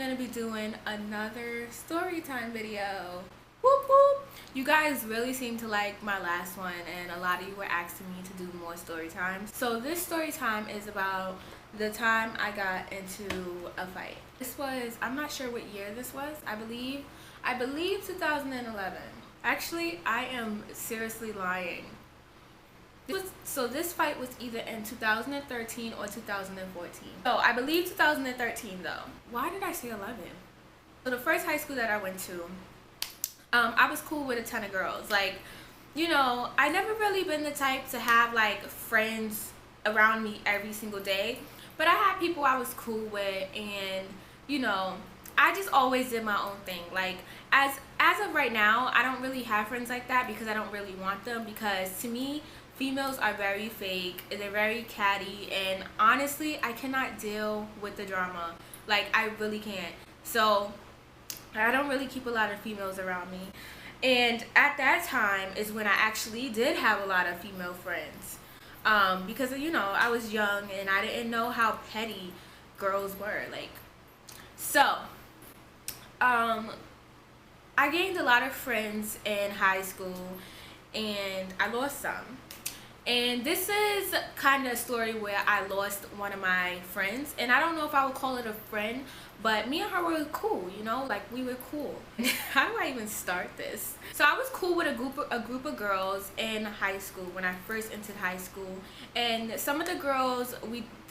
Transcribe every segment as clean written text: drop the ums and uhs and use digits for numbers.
gonna be doing another story time video. Whoop whoop. You guys really seem to like my last one, and a lot of you were asking me to do more story times. So this story time is about the time I got into a fight. This was, I'm not sure what year this was. I believe 2011. Actually, I am seriously lying. This fight was either in 2013 or 2014. So I believe 2013 though. Why did I say 11? So the first high school that I went to, I was cool with a ton of girls. Like, you know, I never really been the type to have like friends around me every single day, but I had people I was cool with, and you know, I just always did my own thing. Like as of right now, I don't really have friends like that because I don't really want them, because to me, females are very fake, they're very catty, and honestly, I cannot deal with the drama. Like, I really can't. So I don't really keep a lot of females around me. And at that time is when I actually did have a lot of female friends, because, you know, I was young and I didn't know how petty girls were. Like, so I gained a lot of friends in high school, and I lost some. And this is kind of a story where I lost one of my friends, and I don't know if I would call it a friend, but me and her were cool, you know, like we were cool. How do I even start this? So I was cool with a group of girls in high school when I first entered high school, and some of the girls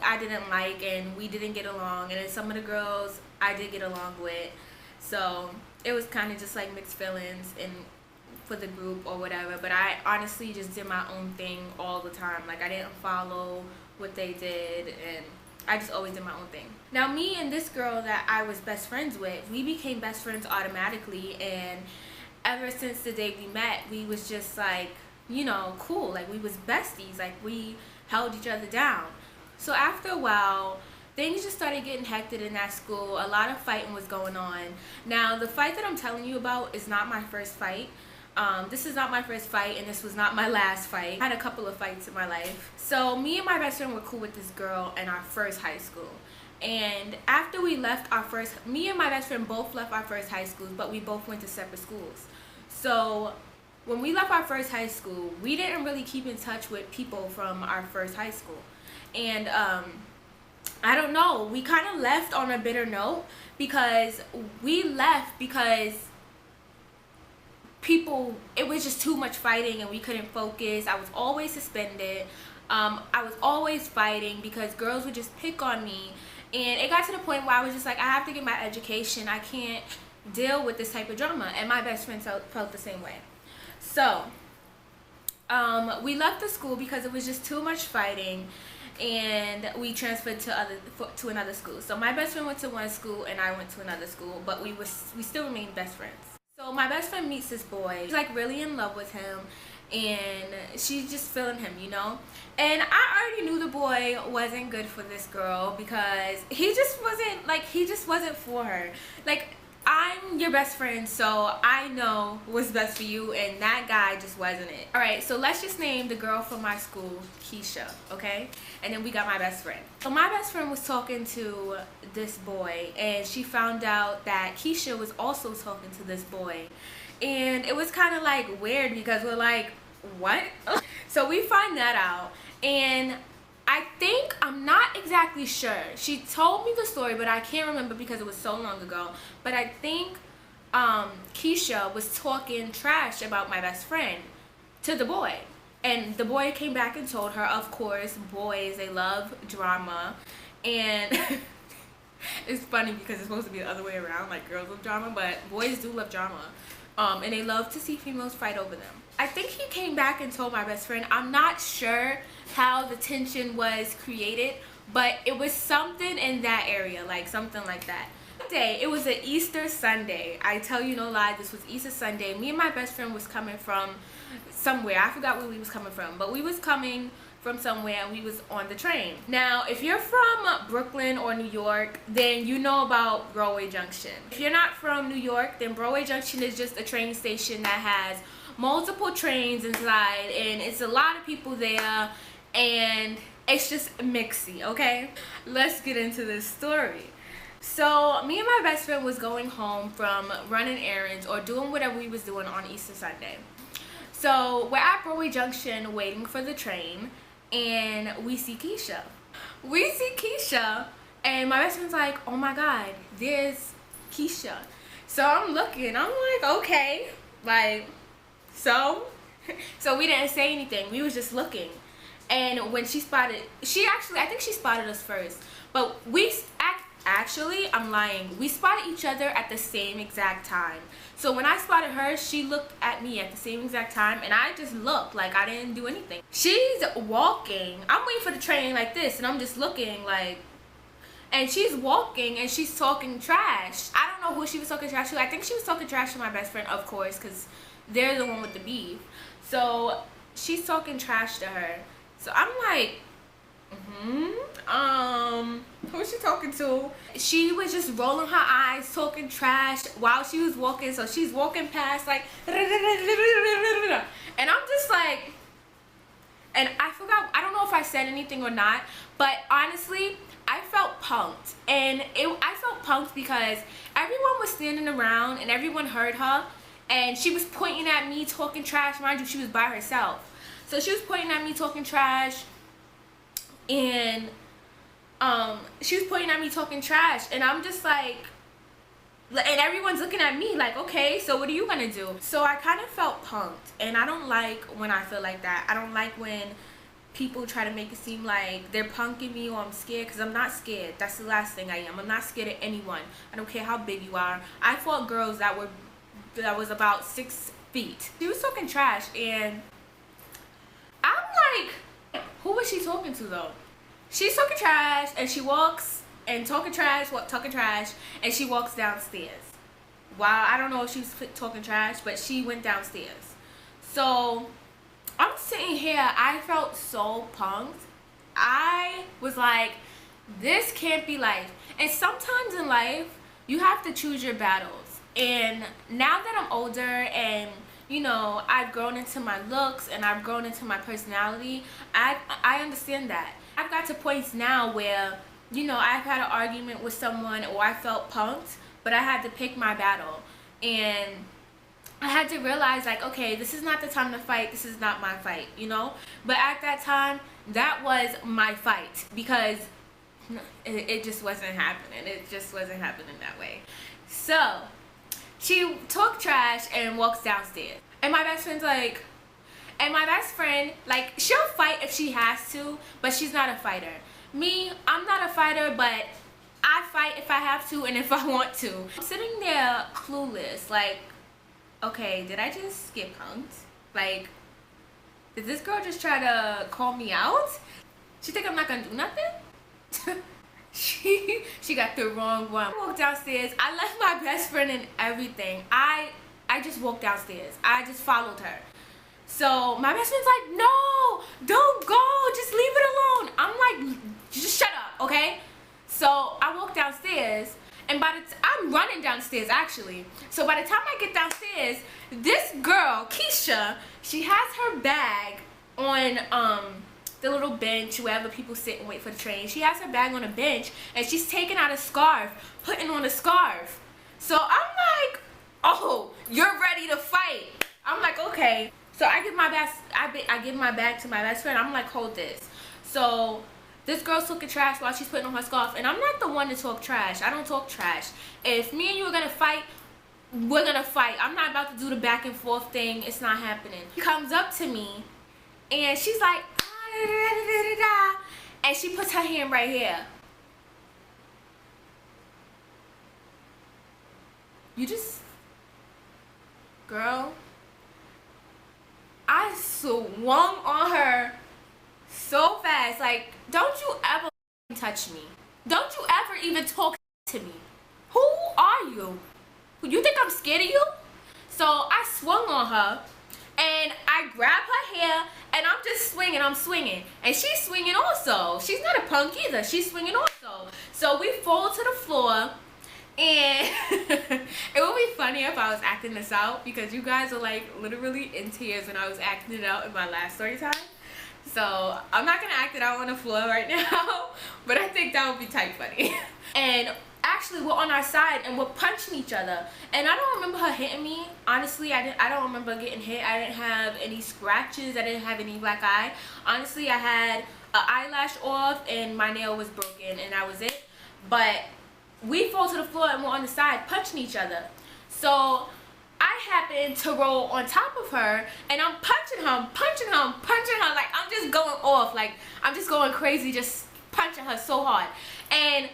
I didn't like and we didn't get along, and then some of the girls I did get along with. So it was kind of just like mixed feelings and for the group or whatever, but I honestly just did my own thing all the time. Like, I didn't follow what they did, and I just always did my own thing. Now, me and this girl that I was best friends with, we became best friends automatically, and ever since the day we met, we was just like, you know, cool. Like, we was besties. Like, we held each other down. So after a while, things just started getting hectic in that school. A lot of fighting was going on. Now, the fight that I'm telling you about is not my first fight. This is not my first fight, and this was not my last fight. I had a couple of fights in my life. So me and my best friend were cool with this girl in our first high school. And after we left me and my best friend both left our first high schools, but we both went to separate schools. So when we left our first high school, we didn't really keep in touch with people from our first high school. And I don't know, we kind of left on a bitter note, because we left because it was just too much fighting and we couldn't focus. I was always suspended. I was always fighting because girls would just pick on me, and it got to the point where I was just like, I have to get my education. I can't deal with this type of drama, and my best friend felt the same way. So we left the school because it was just too much fighting, and we transferred to another school. So my best friend went to one school and I went to another school, but we still remained best friends. So my best friend meets this boy. She's like really in love with him, and she's just feeling him, you know. And I already knew the boy wasn't good for this girl, because he just wasn't for her. Like, I'm your best friend, so I know what's best for you, and that guy just wasn't it. Alright, so let's just name the girl from my school Keisha, okay? And then we got my best friend. So my best friend was talking to this boy, and she found out that Keisha was also talking to this boy. And it was kind of like weird, because we're like, what? So we find that out, and I'm not exactly sure. She told me the story, but I can't remember because it was so long ago. But I think Keisha was talking trash about my best friend to the boy. And the boy came back and told her, of course, boys, they love drama. And it's funny because it's supposed to be the other way around, like girls love drama, but boys do love drama. And they love to see females fight over them. I think he came back and told my best friend. I'm not sure how the tension was created, but it was something in that area, like something like that. Day, it was an Easter Sunday. I tell you no lie, this was Easter Sunday. Me and my best friend was coming from somewhere. I forgot where we was coming from, but we was coming from somewhere, and we was on the train. Now, if you're from Brooklyn or New York, then you know about Broadway Junction. If you're not from New York, then Broadway Junction is just a train station that has multiple trains inside, and it's a lot of people there, and it's just mixy, okay? Let's get into this story. So me and my best friend was going home from running errands or doing whatever we was doing on Easter Sunday. So we're at Broadway Junction waiting for the train, and we see Keisha. And my best friend's like, oh my god, there's Keisha. So I'm looking, I'm like, okay, like, so we didn't say anything, we was just looking. And when I think she spotted us first, but actually, I'm lying, we spotted each other at the same exact time. So when I spotted her, she looked at me at the same exact time, and I just looked like I didn't do anything. She's walking, I'm waiting for the train like this, and I'm just looking like, and she's walking and she's talking trash. I don't know who she was talking trash to. I think she was talking trash to my best friend, of course, because they're the one with the beef. So she's talking trash to her. So I'm like, who is she talking to? She was just rolling her eyes, talking trash while she was walking. So she's walking past like, and I'm just like, and I forgot, I don't know if I said anything or not, but honestly, I felt punked. And I felt punked because everyone was standing around and everyone heard her, and she was pointing at me talking trash. Mind you, she was by herself. So she was pointing at me talking trash, and and I'm just like, and everyone's looking at me like, okay, so what are you gonna do? So I kind of felt punked, and I don't like when I feel like that. I don't like when people try to make it seem like they're punking me or I'm scared, because I'm not scared. That's the last thing I am. I'm not scared of anyone. I don't care how big you are. I fought girls that was about 6 feet. She was talking trash, and I'm like, who was she talking to though? She's talking trash, and she walks and talking trash, and she walks downstairs. Wow, I don't know if she was talking trash, but she went downstairs. So I'm sitting here, I felt so punked. I was like, this can't be life. And sometimes in life, you have to choose your battles. And now that I'm older and, you know, I've grown into my looks and I've grown into my personality, I understand that. I've got to points now where, you know, I've had an argument with someone or I felt punked, but I had to pick my battle. And I had to realize, like, okay, this is not the time to fight. This is not my fight, you know? But at that time, that was my fight, because it just wasn't happening. It just wasn't happening that way. So she talked trash and walks downstairs. And my best friend's like, she'll fight if she has to, but she's not a fighter. Me, I'm not a fighter, but I fight if I have to and if I want to. I'm sitting there clueless, like, okay, did I just get punked? Like, did this girl just try to call me out? She think I'm not gonna do nothing? She got the wrong one. I walked downstairs. I left my best friend and everything. I just walked downstairs. I just followed her. So my best friend's like, no, don't go, just leave it alone. I'm like, just shut up, okay? So I walk downstairs, and I'm running downstairs actually. So by the time I get downstairs, this girl, Keisha, she has her bag on the little bench wherever people sit and wait for the train. She has her bag on a bench, and she's taking out a scarf, putting on a scarf. So I'm like, oh, you're ready to fight. I'm like, okay. So I give my bag to my best friend. I'm like, hold this. So this girl's talking trash while she's putting on her scarf, and I'm not the one to talk trash. I don't talk trash. If me and you are gonna fight, we're gonna fight. I'm not about to do the back and forth thing. It's not happening. She comes up to me, and she's like, ah, da, da, da, da, da, and she puts her hand right here. You just, girl, I swung on her so fast. Like, don't you ever touch me. Don't you ever even talk to me. Who are you? You think I'm scared of you? So I swung on her, and I grabbed her hair, and I'm just swinging. I'm swinging, and she's swinging also. She's not a punk either. She's swinging also. So we fall to the floor. And it would be funny if I was acting this out, because you guys are like literally in tears when I was acting it out in my last story time. So I'm not gonna act it out on the floor right now, but I think that would be type funny. And actually were on our side and were punching each other. And I don't remember her hitting me. Honestly, I don't remember getting hit. I didn't have any scratches. I didn't have any black eye. Honestly, I had an eyelash off and my nail was broken, and that was it. But we fall to the floor and we're on the side punching each other. So I happened to roll on top of her, and I'm punching her, like I'm just going off, like I'm just going crazy, just punching her so hard. And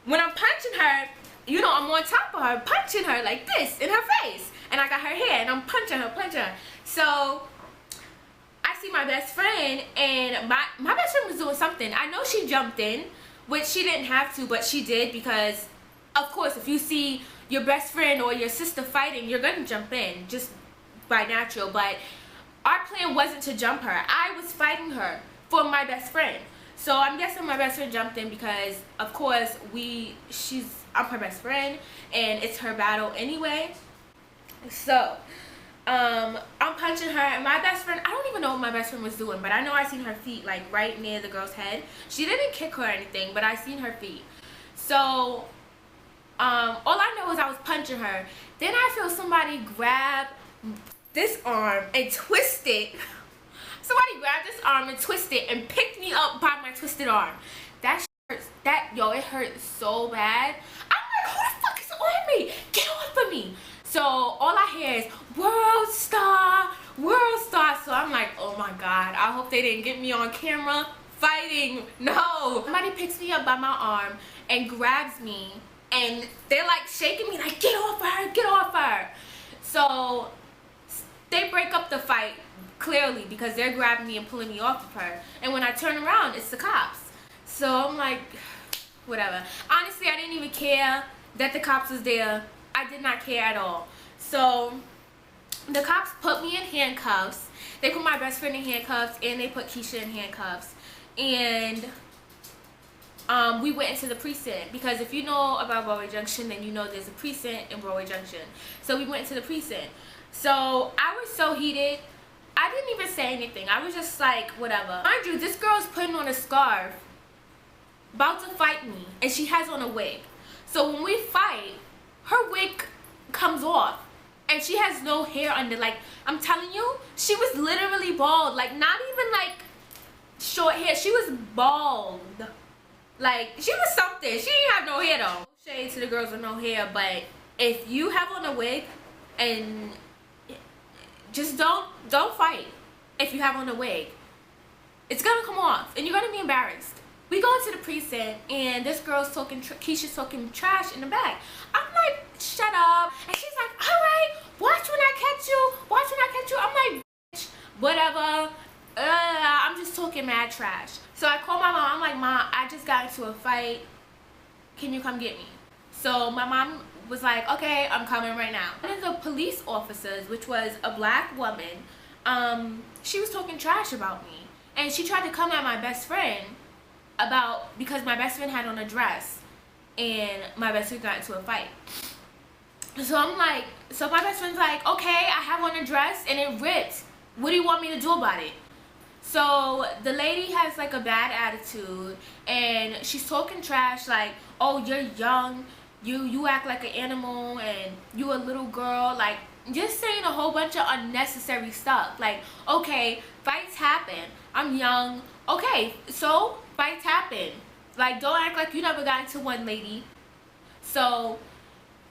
when I'm punching her, you know, I'm on top of her, punching her like this in her face, and I got her hair, and I'm punching her. So I see my best friend, and my best friend was doing something. I know she jumped in, which she didn't have to, but she did, because of course if you see your best friend or your sister fighting, you're gonna jump in just by natural. But our plan wasn't to jump her. I was fighting her for my best friend. So I'm guessing my best friend jumped in because, of course, I'm her best friend, and it's her battle anyway. So, I'm punching her, and my best friend, I don't even know what my best friend was doing, but I know I seen her feet, like, right near the girl's head. She didn't kick her or anything, but I seen her feet. So, all I know is I was punching her. Then I feel somebody grab this arm and twist it. Somebody grabbed this arm and twisted it and picked me up by my twisted arm. That shit hurts. It hurt so bad. I'm like, who the fuck is on me? Get off of me. So all I hear is world star, world star. So I'm like, oh my God, I hope they didn't get me on camera fighting. No. Somebody picks me up by my arm and grabs me, and they're like shaking me like, get off her, get off her. So they break up the fight, clearly, because they're grabbing me and pulling me off of her. And when I turn around, it's the cops. So I'm like, whatever. Honestly, I didn't even care that the cops was there. I did not care at all. So the cops put me in handcuffs. They put my best friend in handcuffs, and they put Keisha in handcuffs. And we went into the precinct, because if you know about Broadway Junction, then you know there's a precinct in Broadway Junction. So we went into the precinct. So I was so heated. I didn't even say anything. I was just like, whatever. Mind you, this girl's putting on a scarf, about to fight me, and she has on a wig. So when we fight, her wig comes off, and she has no hair under. Like, I'm telling you, she was literally bald. Like, not even like short hair. She was bald. Like, she was something. She didn't have no hair though. No shade to the girls with no hair, but if you have on a wig, and just don't fight if you have on a wig. It's gonna come off, and you're gonna be embarrassed. We go into the precinct, and this girl's talking, Keisha's talking trash in the back. I'm like, shut up. And she's like, all right, watch when I catch you. Watch when I catch you. I'm like, bitch, whatever. I'm just talking mad trash. So I call my mom. I'm like, Mom, I just got into a fight. Can you come get me? So my mom was like, okay, I'm coming right now. One of the police officers, which was a black woman, she was talking trash about me, and she tried to come at my best friend because my best friend had on a dress, and my best friend got into a fight. So I'm like, so my best friend's like, okay, I have on a dress and it ripped. What do you want me to do about it? So the lady has like a bad attitude, and she's talking trash like, oh, you're young, you act like an animal, and you a little girl, like just saying a whole bunch of unnecessary stuff. Like, okay, fights happen, I'm young, okay, so fights happen, like don't act like you never got into one, lady. So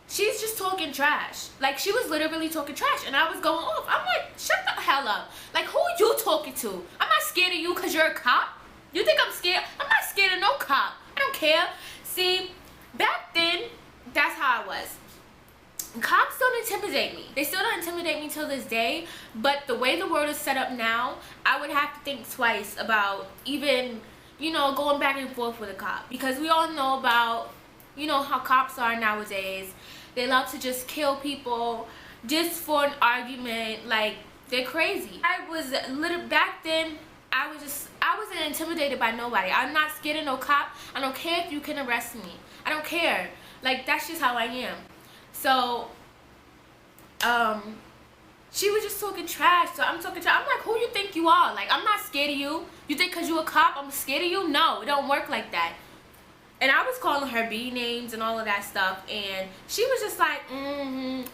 she's just talking trash. Like, she was literally talking trash, and I was going off. I'm like, shut the hell up. Like, who are you talking to? I'm not scared of you because you're a cop. You think I'm scared? I'm not scared of no cop. I don't care. See, back then, that's how I was. Cops don't intimidate me. They still don't intimidate me till this day, but the way the world is set up now, I would have to think twice about even, you know, going back and forth with a cop. Because we all know about, you know, how cops are nowadays. They love to just kill people just for an argument. Like, they're crazy. Back then, I wasn't intimidated by nobody. I'm not scared of no cop. I don't care if you can arrest me. I don't care. Like, that's just how I am. So, she was just talking trash. So I'm talking trash. I'm like, who you think you are? Like, I'm not scared of you. You think because you a cop, I'm scared of you? No, it don't work like that. And I was calling her B names and all of that stuff, and she was just like, I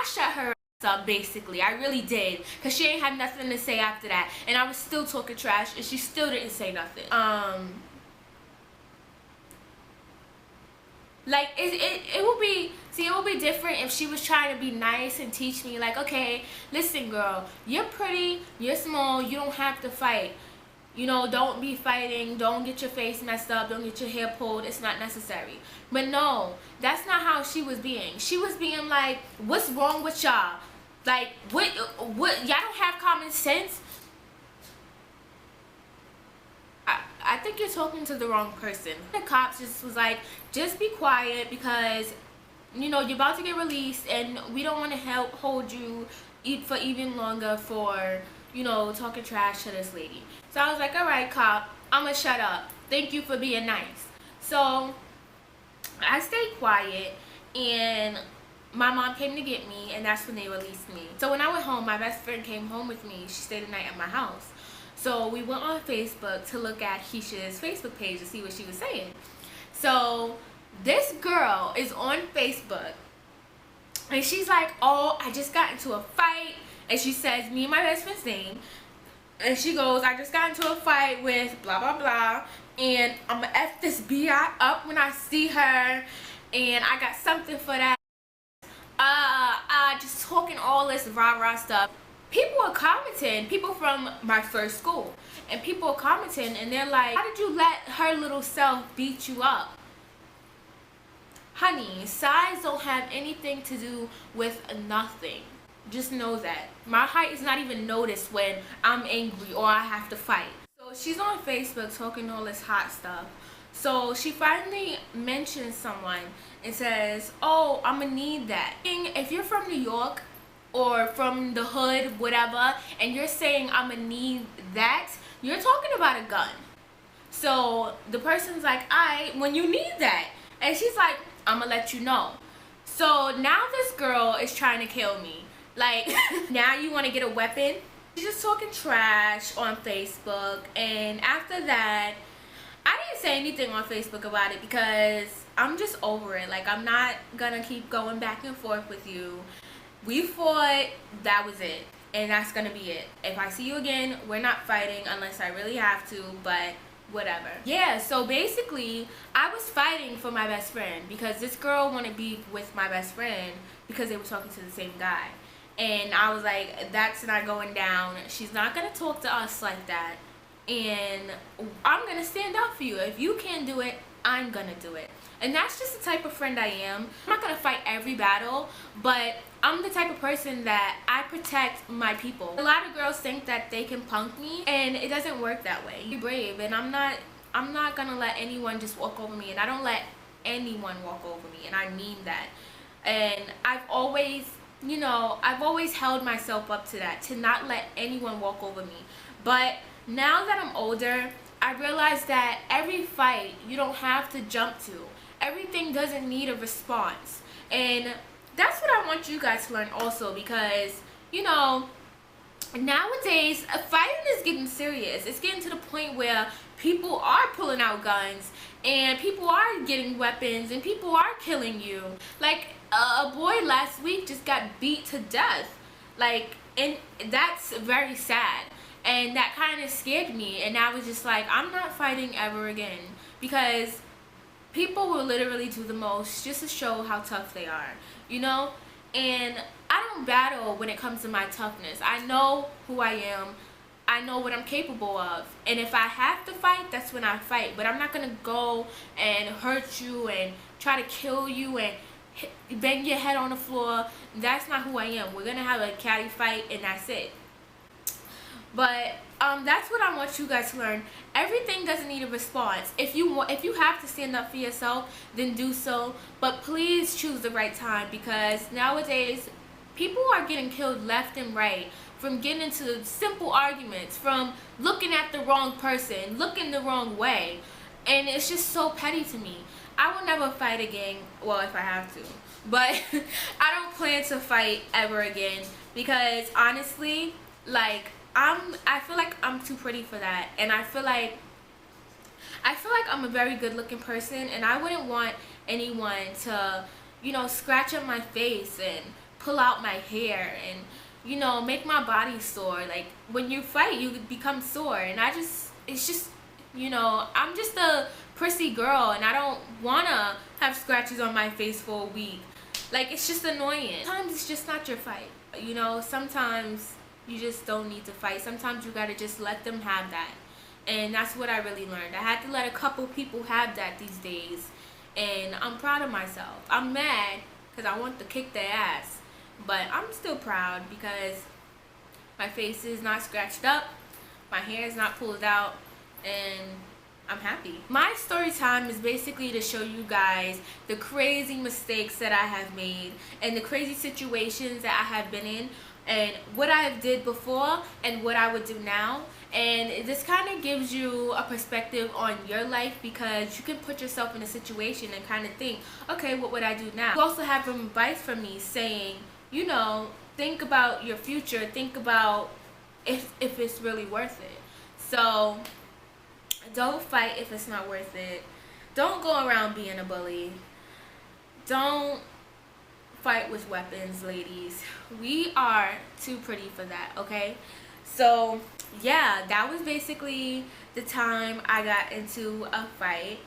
shut her up, basically. I really did, because she ain't had nothing to say after that, and I was still talking trash, and she still didn't say nothing. Like, it would be, see, it would be different if she was trying to be nice and teach me, like, okay, listen, girl, you're pretty, you're small, you don't have to fight. You know, don't be fighting, don't get your face messed up, don't get your hair pulled, it's not necessary. But no, that's not how she was being. She was being like, what's wrong with y'all? Like, what, y'all don't have common sense? I think you're talking to the wrong person. The cops just was like, just be quiet, because, you know, you're about to get released, and we don't want to hold you for even longer for, you know, talking trash to this lady. So I was like, all right, cop, I'm gonna shut up. Thank you for being nice. So I stayed quiet, and my mom came to get me, and that's when they released me. So when I went home, my best friend came home with me. She stayed the night at my house. So we went on Facebook to look at Keisha's Facebook page to see what she was saying. So this girl is on Facebook, and she's like, oh, I just got into a fight. And she says me and my best friend's name. And she goes, I just got into a fight with blah, blah, blah. And I'm going to F this B.I. up when I see her. And I got something for that. Just talking all this rah-rah stuff. People are commenting, people from my first school. And people are commenting, and they're like, how did you let her little self beat you up? Honey, size don't have anything to do with nothing. Just know that. My height is not even noticed when I'm angry or I have to fight. So she's on Facebook talking all this hot stuff. So she finally mentions someone and says, oh, I'm gonna need that. If you're from New York or from the hood, whatever, and you're saying I'm gonna need that, you're talking about a gun. So the person's like, alright, when you need that. And she's like, I'm gonna let you know. So now this girl is trying to kill me. Like, now you want to get a weapon? She's just talking trash on Facebook, and after that, I didn't say anything on Facebook about it because I'm just over it. Like, I'm not gonna keep going back and forth with you. We fought, that was it, and that's gonna be it. If I see you again, we're not fighting unless I really have to, but whatever. Yeah, so basically, I was fighting for my best friend because this girl wanted beef with my best friend because they were talking to the same guy. And I was like, that's not going down. She's not going to talk to us like that. And I'm going to stand up for you. If you can't do it, I'm going to do it. And that's just the type of friend I am. I'm not going to fight every battle, but I'm the type of person that I protect my people. A lot of girls think that they can punk me, and it doesn't work that way. You're brave, and I'm not going to let anyone just walk over me, and I don't let anyone walk over me, and I mean that. And I've always, you know, I've always held myself up to that, to not let anyone walk over me. But now that I'm older, I realize that every fight you don't have to jump to. Everything doesn't need a response. And that's what I want you guys to learn also, because, you know, nowadays fighting is getting serious. It's getting to the point where people are pulling out guns, and people are getting weapons, and people are killing you. Like, a boy last week just got beat to death. Like, and that's very sad. And that kind of scared me, and I was just like, I'm not fighting ever again, because people will literally do the most just to show how tough they are, you know? And I don't battle when it comes to my toughness. I know who I am. I know what I'm capable of. And if I have to fight, that's when I fight. But I'm not going to go and hurt you and try to kill you and bang your head on the floor. That's not who I am. We're going to have a catty fight, and that's it. But that's what I want you guys to learn. Everything doesn't need a response. If you have to stand up for yourself, then do so. But please choose the right time, because nowadays people are getting killed left and right from getting into simple arguments, from looking at the wrong person, looking the wrong way. And it's just so petty to me. I will never fight again. Well, if I have to. But I don't plan to fight ever again, because honestly, like, I feel like I'm too pretty for that. And I feel like I feel like I'm a very good looking person, and I wouldn't want anyone to, you know, scratch up my face and pull out my hair and, you know, make my body sore. Like, when you fight, you become sore, and it's just, you know, I'm just a prissy girl, and I don't wanna have scratches on my face for a week. Like, it's just annoying. Sometimes it's just not your fight, you know. Sometimes you just don't need to fight. Sometimes you gotta just let them have that. And that's what I really learned. I had to let a couple people have that these days, and I'm proud of myself. I'm mad because I want to kick their ass, but I'm still proud because my face is not scratched up, my hair is not pulled out, and I'm happy. My story time is basically to show you guys the crazy mistakes that I have made and the crazy situations that I have been in, and what I have did before and what I would do now. And this kind of gives you a perspective on your life, because you can put yourself in a situation and kind of think, okay, what would I do now? You also have some advice from me saying, you know, think about your future, think about if it's really worth it. So don't fight if it's not worth it. Don't go around being a bully. Don't fight with weapons, ladies. We are too pretty for that, okay? So yeah, that was basically the time I got into a fight.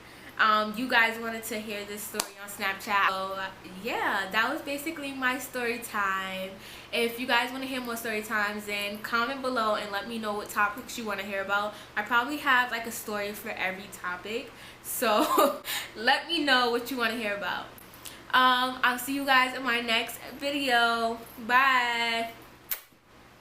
You guys wanted to hear this story on Snapchat, so yeah, that was basically my story time. If you guys want to hear more story times, then comment below and let me know what topics you want to hear about. I probably have like a story for every topic, so let me know what you want to hear about. I'll see you guys in my next video. Bye.